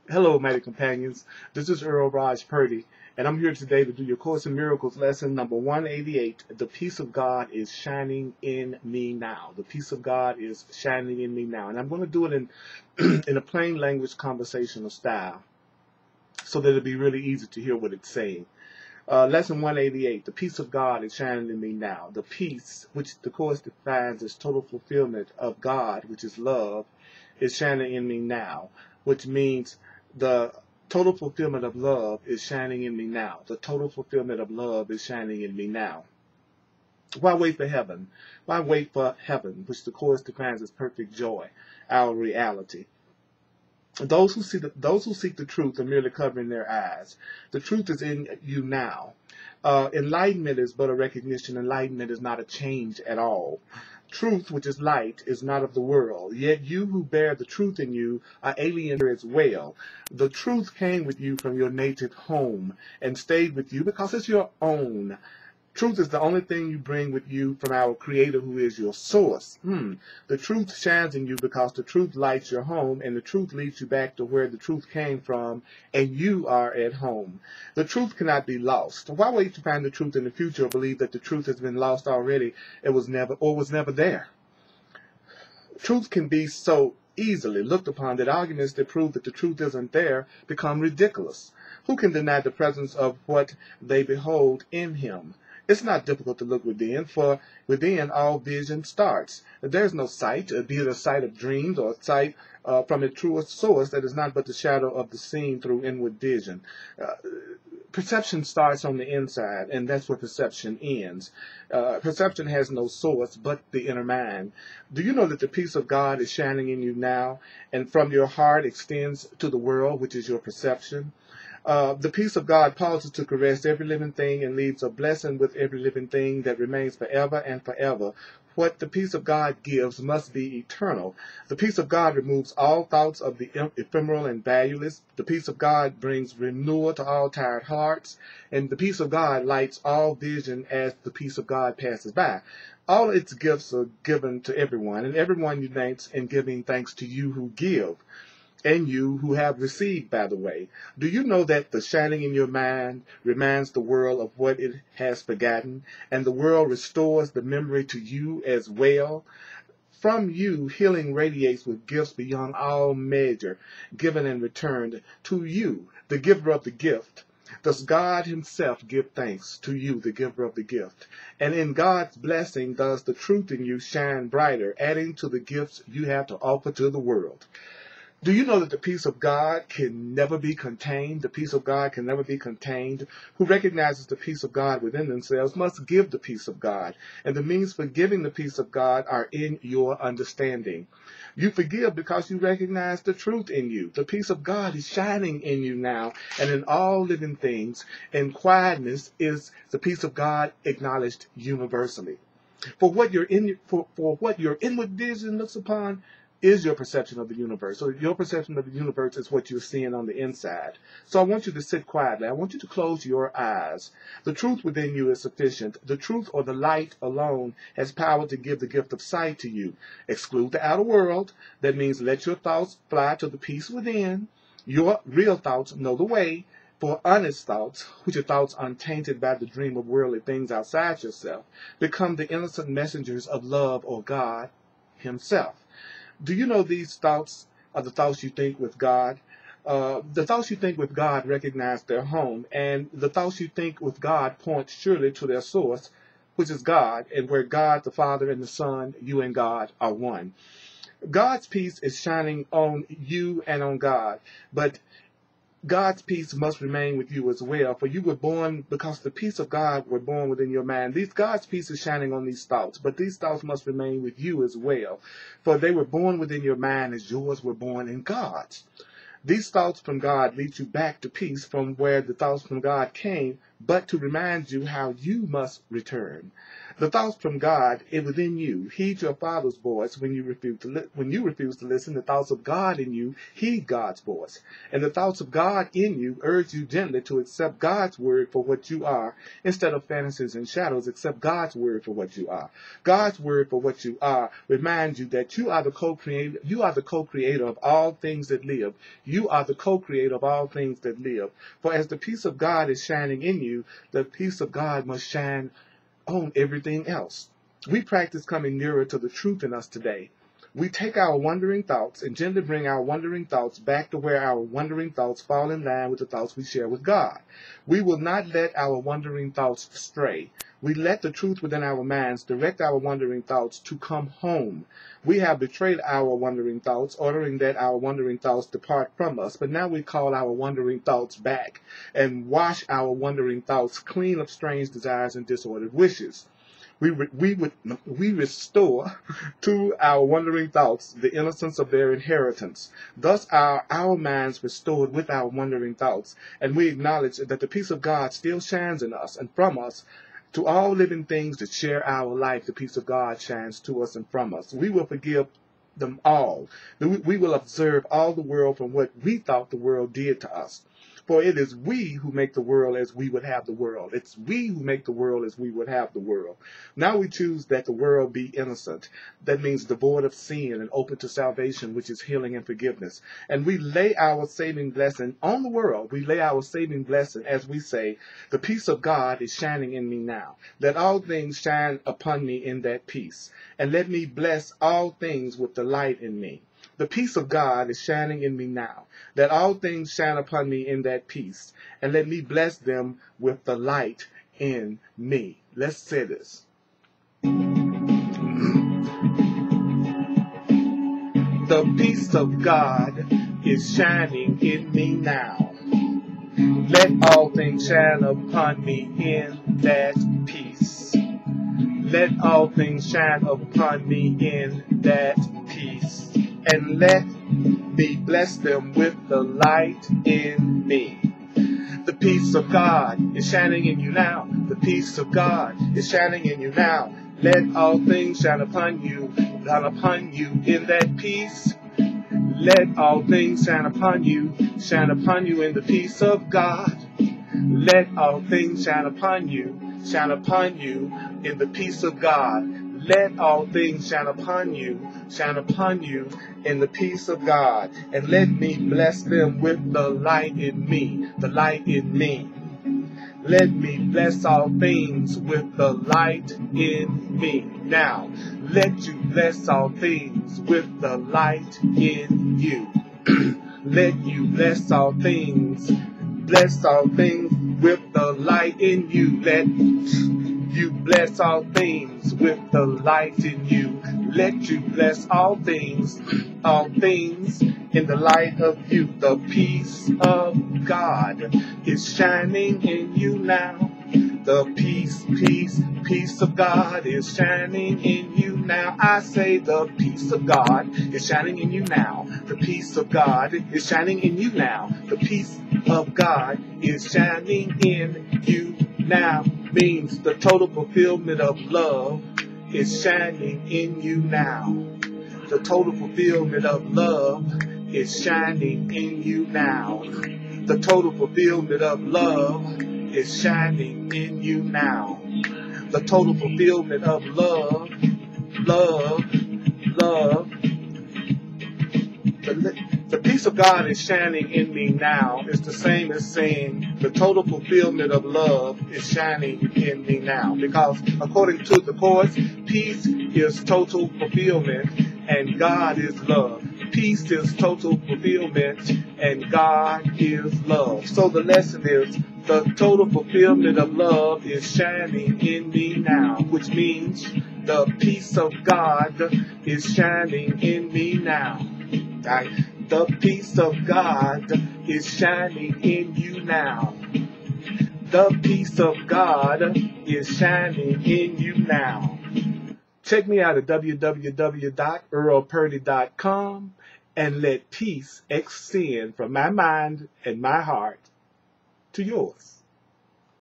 Hello, mighty companions. This is Earl Purdy, and I'm here today to do your Course in Miracles lesson number 188. The peace of God is shining in me now. The peace of God is shining in me now. And I'm going to do it in, in a plain language conversational style so that it'll be really easy to hear what it's saying. Lesson 188, the peace of God is shining in me now. The peace, which the Course defines as total fulfillment of God, which is love, is shining in me now, which means the total fulfillment of love is shining in me now. The total fulfillment of love is shining in me now. Why wait for heaven? Why wait for heaven, which the Course defines as perfect joy, our reality? Those who seek the truth are merely covering their eyes. The truth is in you now. Enlightenment is but a recognition. Enlightenment is not a change at all. Truth, which is light, is not of the world. Yet you who bear the truth in you are alien as well. The truth came with you from your native home and stayed with you because it's your own. Truth is the only thing you bring with you from our Creator, who is your source. The truth shines in you because the truth lights your home, and the truth leads you back to where the truth came from, and you are at home. The truth cannot be lost. Why wait to find the truth in the future or believe that the truth has been lost already? It was never there. Truth can be so easily looked upon that arguments that prove that the truth isn't there become ridiculous. Who can deny the presence of what they behold in him? It's not difficult to look within, for within all vision starts. There's no sight, be it a sight of dreams or a sight from a truest source that is not but the shadow of the seen through inward vision. Perception starts on the inside, and that's where perception ends. Perception has no source but the inner mind. Do you know that the peace of God is shining in you now, and from your heart extends to the world, which is your perception? The peace of God pauses to caress every living thing and leaves a blessing with every living thing that remains forever and forever. What the peace of God gives must be eternal. The peace of God removes all thoughts of the ephemeral and valueless. The peace of God brings renewal to all tired hearts. And the peace of God lights all vision as the peace of God passes by. All its gifts are given to everyone, and everyone unites in giving thanks to you who give. And you who have received, by the way. Do you know that the shining in your mind reminds the world of what it has forgotten, and the world restores the memory to you as well? From you, healing radiates with gifts beyond all measure, given and returned to you, the giver of the gift. Does God himself give thanks to you, the giver of the gift? And in God's blessing does the truth in you shine brighter, adding to the gifts you have to offer to the world. Do you know that the peace of God can never be contained? The peace of God can never be contained. Who recognizes the peace of God within themselves must give the peace of God. And the means for giving the peace of God are in your understanding. You forgive because you recognize the truth in you. The peace of God is shining in you now, and in all living things. And quietness is the peace of God acknowledged universally. For what your inward vision looks upon is your perception of the universe. So your perception of the universe is what you're seeing on the inside. So I want you to sit quietly. I want you to close your eyes. The truth within you is sufficient. The truth or the light alone has power to give the gift of sight to you. Exclude the outer world. That means let your thoughts fly to the peace within. Your real thoughts know the way. For honest thoughts, which are thoughts untainted by the dream of worldly things outside yourself, become the innocent messengers of love or God himself. Do you know these thoughts are the thoughts you think with God? The thoughts you think with God recognize their home, and the thoughts you think with God point surely to their source, which is God, and where God, the Father, and the Son, you and God are one. God's peace is shining on you and on God, but God's peace must remain with you as well, for you were born because the peace of God were born within your mind. God's peace is shining on these thoughts, but these thoughts must remain with you as well, for they were born within your mind as yours were born in God's. These thoughts from God lead you back to peace from where the thoughts from God came, but to remind you how you must return. The thoughts from God are within you. Heed your Father's voice when you refuse to listen. The thoughts of God in you, heed God's voice. And the thoughts of God in you urge you gently to accept God's word for what you are, instead of fantasies and shadows. Accept God's word for what you are. God's word for what you are reminds you that you are the co-creator. You are the co-creator of all things that live. You are the co-creator of all things that live. For as the peace of God is shining in you, the peace of God must shine on everything else. We practice coming nearer to the truth in us today. We take our wandering thoughts and gently bring our wandering thoughts back to where our wandering thoughts fall in line with the thoughts we share with God. We will not let our wandering thoughts stray. We let the truth within our minds direct our wandering thoughts to come home. We have betrayed our wandering thoughts, ordering that our wandering thoughts depart from us. But now we call our wandering thoughts back and wash our wandering thoughts clean of strange desires and disordered wishes. We restore to our wandering thoughts the innocence of their inheritance. Thus are our minds restored with our wandering thoughts, and we acknowledge that the peace of God still shines in us and from us. To all living things that share our life, the peace of God shines to us and from us. We will forgive them all. We will observe all the world from what we thought the world did to us. For it is we who make the world as we would have the world. It's we who make the world as we would have the world. Now we choose that the world be innocent. That means devoid of sin and open to salvation, which is healing and forgiveness. And we lay our saving blessing on the world. We lay our saving blessing as we say, the peace of God is shining in me now. Let all things shine upon me in that peace. And let me bless all things with the light in me. The peace of God is shining in me now. Let all things shine upon me in that peace, and let me bless them with the light in me. Let's say this. The peace of God is shining in me now. Let all things shine upon me in that peace. Let all things shine upon me in that peace. And let me bless them with the light in me. The peace of God is shining in you now. The peace of God is shining in you now. Let all things shine upon you in that peace. Let all things shine upon you in the peace of God. Let all things shine upon you in the peace of God. Let all things shine upon you in the peace of God. And let me bless them with the light in me, the light in me. Let me bless all things with the light in me. Now, let you bless all things with the light in you. Let you bless all things with the light in you. Let you bless all things with the light in you. Let you bless all things in the light of you. The peace of God is shining in you now. The peace of God is shining in you now. I say the peace of God is shining in you now. The peace of God is shining in you now. The peace of God is shining in you now. Means the total fulfillment of love is shining in you now. The total fulfillment of love is shining in you now. The total fulfillment of love is shining in you now. The total fulfillment of love. The peace of God is shining in me now is the same as saying the total fulfillment of love is shining in me now. Because according to the chorus, peace is total fulfillment and God is love. Peace is total fulfillment and God is love. So the lesson is the total fulfillment of love is shining in me now, which means the peace of God is shining in me now. Right? The peace of God is shining in you now. The peace of God is shining in you now. Check me out at www.earlpurdy.com and let peace extend from my mind and my heart to yours.